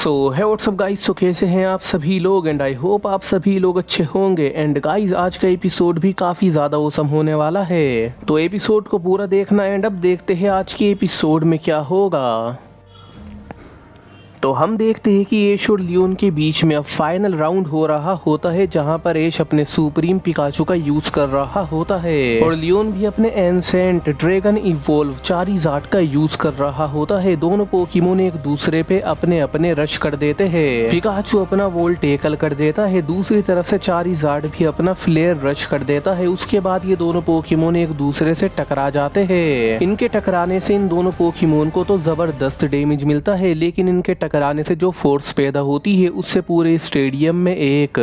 है WhatsApp guys. सो कैसे हैं आप सभी लोग एंड आई होप आप सभी लोग अच्छे होंगे। एंड गाइस आज का एपिसोड भी काफ़ी ज़्यादा औसम होने वाला है, तो एपिसोड को पूरा देखना एंड अब देखते हैं आज के एपिसोड में क्या होगा। तो हम देखते हैं कि ऐश और लियोन के बीच में अब फाइनल राउंड हो रहा होता है, जहां पर ऐश अपने सुप्रीम पिकाचू का यूज कर रहा होता है और लियोन भी अपने एंसेंट ड्रैगन इवोल्व चारिज़ार्ड का यूज कर रहा होता है। दोनों पोकेमोन एक दूसरे पे अपने अपने रश कर देते हैं। पिकाचू अपना वोल्ट टैकल कर देता है, दूसरी तरफ से चारिज़ार्ड भी अपना फ्लेयर रश कर देता है। उसके बाद ये दोनों पोकेमोन एक दूसरे से टकरा जाते हैं। इनके टकराने से इन दोनों पोकेमोन को तो जबरदस्त डैमेज मिलता है, लेकिन इनके टकराने से जो फोर्स पैदा होती है उससे पूरे स्टेडियम में एक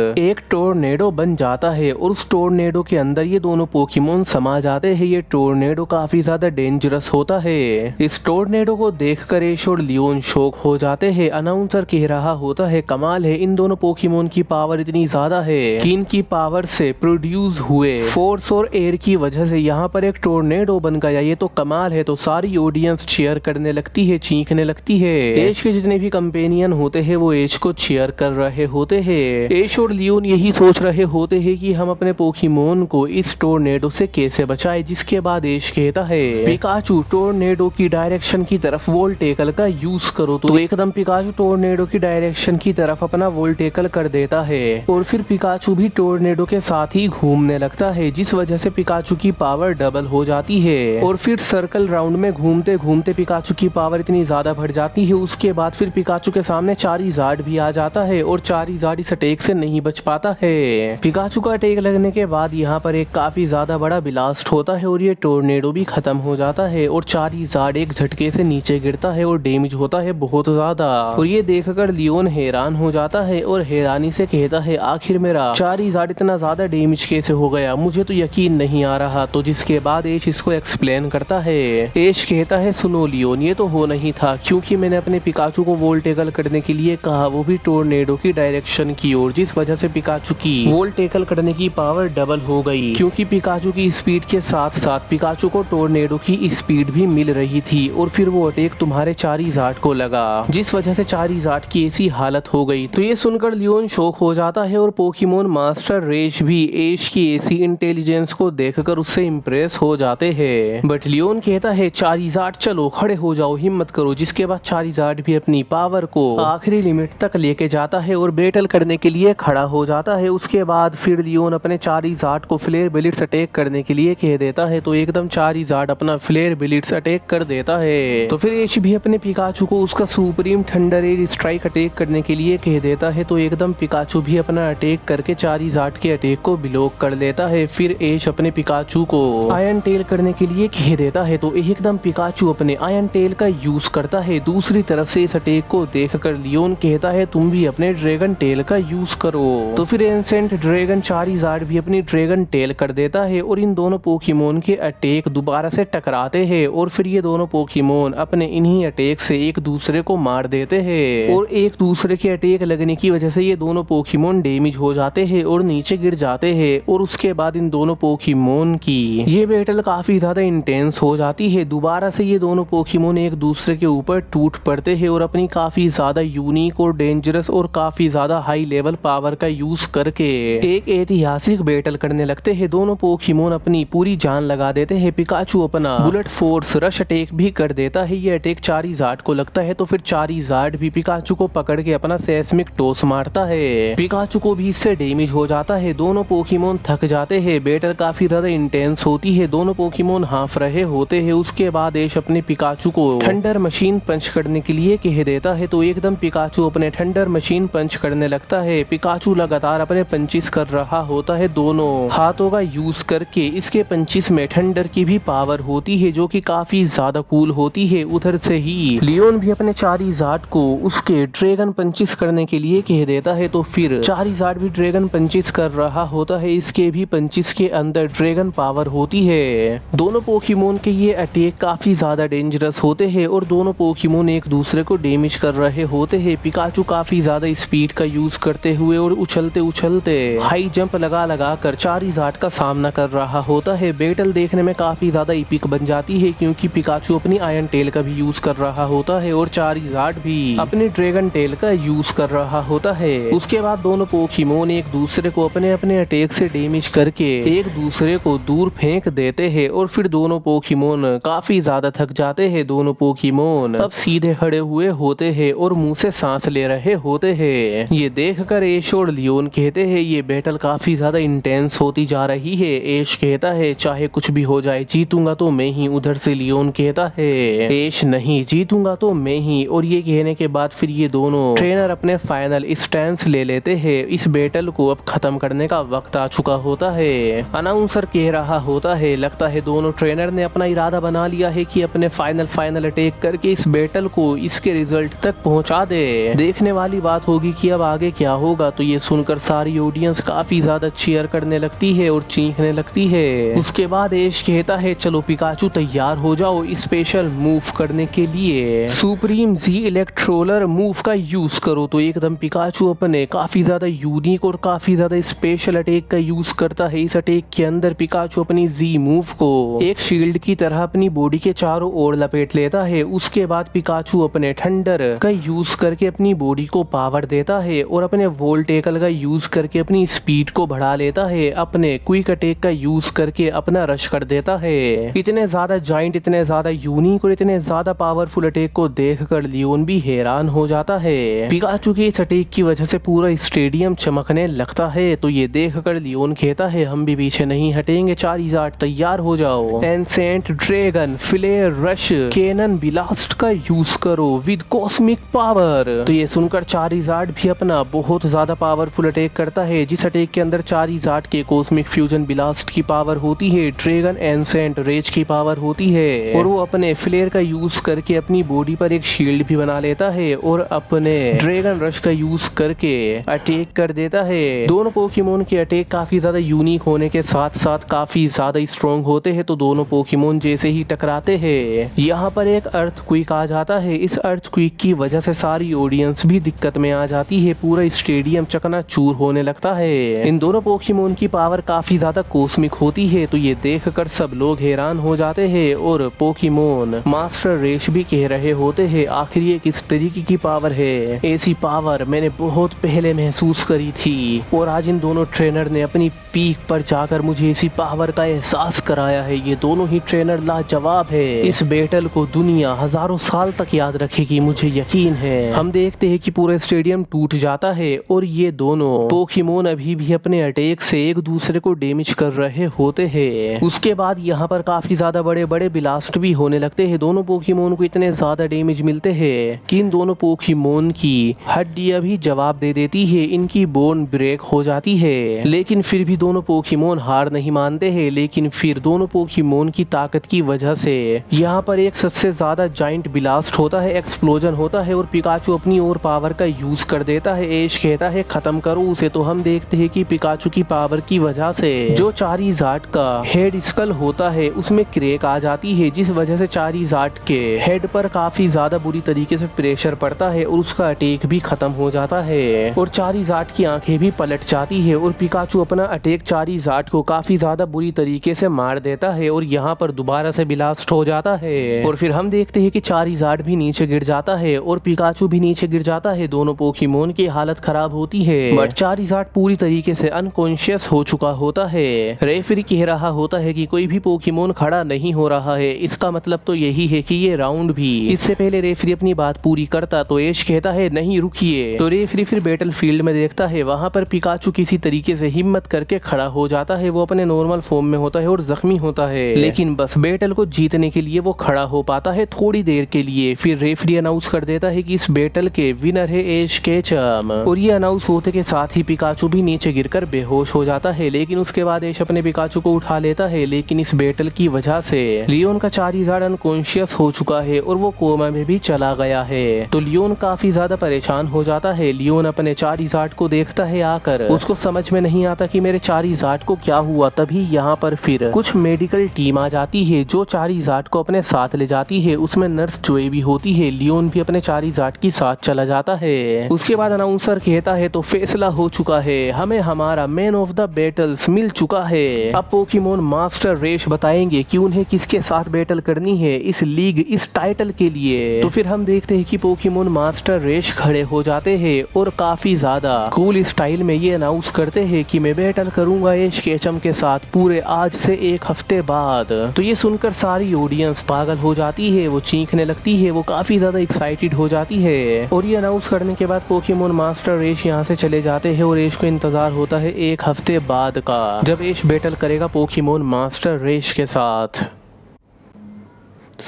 टोर्नेडो बन जाता है और उस टोर्नेडो के अंदर ये दोनों पोकेमोन समा जाते हैं। ये टोर्नेडो काफी ज्यादा डेंजरस होता है। इस टोर्नेडो को देखकर ऐश और लियोन शॉक हो जाते हैं। अनाउंसर कह रहा होता है कमाल है, इन दोनों पोकेमोन की पावर इतनी ज्यादा है कि इनकी पावर से प्रोड्यूस हुए फोर्स और एयर की वजह से यहाँ पर एक टोर्नेडो बन गया। ये तो कमाल है। तो सारी ऑडियंस चीयर करने लगती है, चीखने लगती है। ऐश के जितने भी कंपेनियन होते हैं वो ऐश को चीयर कर रहे होते हैं। ऐश और लियोन यही सोच रहे होते हैं कि हम अपने पोकेमोन को इस टोर्नेडो से कैसे बचाएं। जिसके बाद ऐश कहता है पिकाचू टोर्नेडो की डायरेक्शन की तरफ वोल्ट टैकल का यूज करो। तो एकदम पिकाचू टोर्नेडो की डायरेक्शन की तरफ अपना वोल्ट टैकल कर देता है और फिर पिकाचू भी टोर्नेडो के साथ ही घूमने लगता है, जिस वजह से पिकाचू की पावर डबल हो जाती है और फिर सर्कल राउंड में घूमते घूमते पिकाचू की पावर इतनी ज्यादा बढ़ जाती है। उसके बाद फिर पिकाचू के सामने चारिज़ार्ड भी आ जाता है और चारिज़ार्ड इस अटैक से नहीं बच पाता है। पिकाचू का अटैक लगने के बाद यहाँ पर एक काफी ज्यादा बड़ा ब्लास्ट होता है और ये टोर्नेडो भी खत्म हो जाता है और चारिज़ार्ड एक झटके से नीचे गिरता है और डैमेज होता है बहुत ज्यादा। और ये देखकर लियोन हैरान हो जाता है और हैरानी से कहता है आखिर मेरा चारिज़ार्ड इतना ज्यादा डैमेज कैसे हो गया, मुझे तो यकीन नहीं आ रहा। तो जिसके बाद ऐश इसको एक्सप्लेन करता है। ऐश कहता है सुनो लियोन, ये तो हो नहीं था क्योंकि मैंने अपने पिकाचू को वोल्ट टैकल करने के लिए कहा, वो भी टोर्नेडो की डायरेक्शन की ओर, जिस वजह से पिकाचू की वोल्ट टैकल करने की पावर डबल हो गई। क्योंकि पिकाचू की स्पीड के साथ साथ पिकाचू को टोर्नेडो की स्पीड भी मिल रही थी और फिर वो अटैक तुम्हारे चारिज़ार्ड को लगा, जिस वजह से चारिज़ार्ड की ऐसी हालत हो गई। तो ये सुनकर लियोन शॉक हो जाता है और पोकेमोन मास्टर रेश भी ऐश की ऐसी इंटेलिजेंस को देखकर उससे इम्प्रेस हो जाते हैं। बट लियोन कहता है चारिज़ार्ड चलो खड़े हो जाओ, हिम्मत करो। जिसके बाद चारिज़ार्ड भी अपनी पावर को आखिरी लिमिट तक लेके जाता है और बैटल करने के लिए खड़ा हो जाता है। उसके बाद फिर लियोन अपने चारिज़ार्ड को फ्लेयर ब्लिट्स अटैक करने के लिए कह देता है। तो एकदम चारिज़ार्ड अपना फ्लेयर ब्लिट्स अटैक कर देता है। तो फिर ऐश भी अपने पिकाचू को उसका supreme thunder air strike attack करने के लिए कह देता है। तो एकदम पिकाचू भी अपना अटैक करके चारिज़ार्ड के अटैक को ब्लॉक कर देता है। फिर ऐश अपने पिकाचू को आयरन टेल करने के लिए कह देता है। तो एकदम पिकाचू अपने आयरन टेल का यूज करता है। दूसरी तरफ से इस अटैक को देखकर लियोन कहता है तुम भी अपने ड्रैगन टेल का यूज करो। तो फिर एंसेंट ड्रैगन चारिज़ार्ड भी अपनी ड्रैगन टेल कर देता है और इन दोनों पोकेमोन के अटैक दोबारा से टकराते हैं और फिर ये दोनों पोकेमोन अपने इन्हीं अटैक से एक दूसरे को मार देते हैं और एक दूसरे के अटैक लगने की वजह से ये दोनों पोकेमोन डैमेज हो जाते हैं और नीचे गिर जाते हैं। और उसके बाद इन दोनों पोकेमोन की ये बैटल काफी ज्यादा इंटेंस हो जाती है। दोबारा से ये दोनों पोकेमोन एक दूसरे के ऊपर टूट पड़ते हैं और अपनी काफी ज्यादा यूनिक और डेंजरस और काफी ज्यादा हाई लेवल पावर का यूज करके एक ऐतिहासिक बैटल करने लगते हैं। दोनों पोकेमोन अपनी पूरी जान लगा देते हैं। पिकाचू अपना बुलेट फोर्स रश अटैक भी कर देता है। ये अटैक चारिज़ार्ड को लगता है तो फिर चारिज़ार्ड भी पिकाचू को पकड़ के अपना सेस्मिक टॉस मारता है। पिकाचू को भी इससे डैमेज हो जाता है। दोनों पोकेमोन थक जाते हैं। बैटल काफी ज्यादा इंटेंस होती है। दोनों पोकेमोन हाफ रहे होते हैं। उसके बाद ऐश अपने पिकाचू को थंडर मशीन पंच करने के लिए कह देता है। तो एकदम पिकाचू अपने थंडर मशीन पंच करने लगता है। पिकाचू लगातार अपने पंचिस कर रहा होता है दोनों हाथों का यूज करके। इसके पंचिस में थंडर की भी पावर होती है जो कि काफी ज्यादा कूल होती है। उधर से ही लियोन भी अपने चारिज़ार्ड को उसके ड्रैगन पंचिस करने के लिए कह देता है। तो फिर चारिज़ार्ड भी ड्रैगन पंचिस कर रहा होता है। इसके भी पंचिस के अंदर ड्रैगन पावर होती है। दोनों पोकेमोन के ये अटैक काफी ज्यादा डेंजरस होते हैं और दोनों पोकेमोन एक दूसरे को डैमेज कर रहे होते हैं। पिकाचू काफी ज्यादा स्पीड का यूज करते हुए और उछलते उछलते हाई जंप लगा कर चारिज़ार्ड का सामना कर रहा होता है। बैटल देखने में काफी ज्यादा इपिक बन जाती है क्योंकि पिकाचू अपनी आयरन टेल का भी यूज कर रहा होता है और चारिज़ार्ड भी अपने ड्रैगन टेल का यूज कर रहा होता है। उसके बाद दोनों पोकेमोन एक दूसरे को अपने अपने अटैक से डैमेज करके एक दूसरे को दूर फेंक देते हैं और फिर दोनों पोकेमोन काफी ज्यादा थक जाते हैं। दोनों पोकेमोन अब सीधे खड़े हुए होते हैं और मुंह से सांस ले रहे होते हैं। ये देखकर ऐश और लियोन कहते हैं ये बैटल काफी ज्यादा इंटेंस होती जा रही है। ऐश कहता है चाहे कुछ भी हो जाए जीतूंगा तो मैं ही। उधर से लियोन कहता है ऐश नहीं, जीतूंगा तो मैं ही। और ये कहने के बाद फिर ये दोनों ट्रेनर अपने फाइनल स्टैंड ले लेते हैं। इस बैटल को अब खत्म करने का वक्त आ चुका होता है। अनाउंसर कह रहा होता है लगता है दोनों ट्रेनर ने अपना इरादा बना लिया है कि अपने फाइनल अटैक करके इस बैटल को इसके रिजल्ट तक पहुंचा दे। देखने वाली बात होगी कि अब आगे क्या होगा। तो ये सुनकर सारी ऑडियंस काफी ज्यादा चीयर करने लगती है और चीखने लगती है। उसके बाद ऐश कहता है चलो पिकाचू तैयार हो जाओ स्पेशल मूव करने के लिए। सुप्रीम जी इलेक्ट्रोलर मूव का यूज करो। तो एकदम पिकाचू अपने काफी ज्यादा यूनिक और काफी ज्यादा स्पेशल अटैक का यूज करता है। इस अटैक के अंदर पिकाचू अपनी जी मूव को एक शील्ड की तरह अपनी बॉडी के चारों ओर लपेट लेता है। उसके बाद पिकाचू अपने थंडर का यूज करके अपनी बॉडी को पावर देता है और अपने वोल्टेकल का यूज करके अपनी स्पीड को बढ़ा लेता है। अपने क्विक अटैक का यूज करके अपना रश कर देता है। इतने ज्यादा जाइंट, इतने ज्यादा यूनिक और इतने ज्यादा पावरफुल अटैक को देखकर लियोन भी हैरान हो जाता है। पिकाचू के इस अटैक की वजह से पूरा स्टेडियम चमकने लगता है। तो ये देखकर लियोन कहता है हम भी पीछे नहीं हटेंगे, चारिज़ार्ड तैयार हो जाओ। Ancient dragon flare rush cannon blast का यूज करो विद कॉस्मिक पावर। तो ये सुनकर चारिज़ार्ड भी अपना बहुत ज्यादा पावरफुल अटैक करता है जिस अटैक के अंदर चारिज़ार्ड के कॉस्मिक फ्यूजन ब्लास्ट की पावर होती है, ड्रैगन एंसेंट रेज की पावर होती है और वो अपने फ्लेयर का यूज करके अपनी बॉडी पर एक शील्ड भी बना लेता है और अपने ड्रैगन रश का यूज करके अटैक कर देता है। दोनों पोकेमोन के अटैक काफी ज्यादा यूनिक होने के साथ साथ काफी ज्यादा स्ट्रॉन्ग होते हैं। तो दोनों पोकेमोन जैसे ही टकराते हैं यहाँ पर एक अर्थक्वेक आ जाता है। इस अर्थक्वेक की वजह से सारी ऑडियंस भी दिक्कत में आ जाती है। पूरा स्टेडियम चकनाचूर होने लगता है। इन दोनों पोकेमोन की पावर काफी ज्यादा कॉस्मिक होती है। तो ये देखकर सब लोग हैरान हो जाते हैं और पोकेमोन मास्टर रेश भी कह रहे होते हैं आखिर ये किस तरीके की पावर है। ऐसी पावर मैंने बहुत पहले महसूस करी थी और आज इन दोनों ट्रेनर ने अपनी पीक पर जाकर मुझे इसी पावर का एहसास कराया है। ये दोनों ही ट्रेनर लाजवाब है। इस बैटल को दुनिया हजारों साल तक याद रखेगी, मुझे यकीन है। हम देखते हैं कि पूरा स्टेडियम टूट जाता है और ये दोनों पोकेमोन अभी भी अपने अटैक से एक दूसरे को डैमेज कर रहे होते हैं। उसके बाद यहाँ पर काफी ज्यादा बड़े बड़े ब्लास्ट भी होने लगते हैं। दोनों पोकेमोन को इतने ज्यादा डैमेज मिलते हैं कि इन दोनों पोकेमोन की हड्डियां भी जवाब दे देती है, इनकी बोन ब्रेक हो जाती है। लेकिन फिर भी दोनों पोकेमोन हार नहीं मानते हैं। लेकिन फिर दोनों पोकेमोन की ताकत की वजह से यहाँ पर एक सबसे ज्यादा जाइंट ब्लास्ट होता है, एक्सप्लोजन होता है और पिकाचू अपनी और पावर का यूज कर देता है। ऐश कहता है खत्म करो उसे। तो हम देखते हैं कि पिकाचू की पावर की वजह से जो चारिज़ार्ड का हेड स्कल होता है उसमें क्रैक आ जाती है जिस वजह से चारिज़ार्ड के हेड पर काफी ज्यादा बुरी तरीके से प्रेशर पड़ता है और उसका अटैक भी खत्म हो जाता है और चारिज़ार्ड की आंखें भी पलट जाती है और पिकाचू अपना अटैक चारिज़ार्ड को काफी ज्यादा बुरी तरीके से मार देता है और यहाँ पर दोबारा से ब्लास्ट हो जाता है और फिर हम देखते हैं कि चारिज़ार्ड भी नीचे गिर जाता है और पिकाचू भी नीचे गिर जाता है। दोनों पोकेमोन की हालत खराब होती है बट चारिज़ार्ड पूरी तरीके से अनकॉन्शियस हो चुका होता है। रेफरी कह रहा होता है कि कोई भी पोकेमोन खड़ा नहीं हो रहा है, इसका मतलब तो यही है कि ये राउंड भी। इससे पहले रेफरी अपनी बात पूरी करता तो ऐश कहता है नहीं रुकिए। तो रेफरी फिर बैटल फील्ड में देखता है वहाँ पर पिकाचू किसी तरीके से हिम्मत करके खड़ा हो जाता है। वो अपने नॉर्मल फॉर्म में होता है और जख्मी होता है लेकिन बस बैटल को जीतने के लिए वो खड़ा हो पाता है थोड़ी देर के लिए। फिर रेफरी अनाउंस कर देता है कि इस बैटल के विनर है ऐश केचम और ये अनाउंस होते के साथ ही पिकाचू भी नीचे गिरकर बेहोश हो जाता है। लेकिन उसके बाद ऐश अपने पिकाचू को उठा लेता है लेकिन इस बैटल की वजह से लियोन का चारिज़ार्ड अनकॉन्शियस हो चुका है और वो कोमा में भी चला गया है। तो लियोन काफी ज्यादा परेशान हो जाता है। लियोन अपने चारिज़ार्ड को देखता है आकर, उसको समझ में नहीं आता कि मेरे चारिज़ार्ड को क्या हुआ। तभी यहाँ पर फिर कुछ मेडिकल टीम आ जाती है जो चारिज़ार्ड को अपने साथ ले जाती है। उसमें नर्स जोए भी होती है। लियोन भी अपने अपने चारिजाट के साथ चला जाता है। उसके बाद अनाउंसर कहता है तो फैसला हो चुका है, हमें हमारा मैन ऑफ द बैटल्स मिल चुका है। अब पोकेमोन मास्टर रेश बताएंगे कि उन्हें किसके साथ बैटल करनी है इस लीग इस टाइटल के लिए। तो फिर हम देखते हैं कि पोकेमोन मास्टर रेश खड़े हो जाते हैं और काफी ज्यादा कूल स्टाइल में ये अनाउंस करते हैं कि मैं बैटल करूंगा एश केचम के साथ पूरे आज से 1 हफ्ते बाद। तो ये सुनकर सारी ऑडियंस पागल हो जाती है, वो चीखने लगती है, वो काफी ज्यादा एक्साइटेड हो जाती है। और ये अनाउंस करने के बाद पोकेमोन मास्टर रेश यहाँ से चले जाते हैं और रेश को इंतजार होता है 1 हफ्ते बाद का, जब रेश बैटल करेगा पोकेमोन मास्टर रेश के साथ।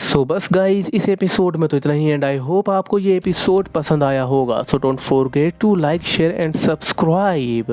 सो बस गाइज इस एपिसोड में तो इतना ही एंड आई होप आपको ये एपिसोड पसंद आया होगा। So don't forget to like share and subscribe.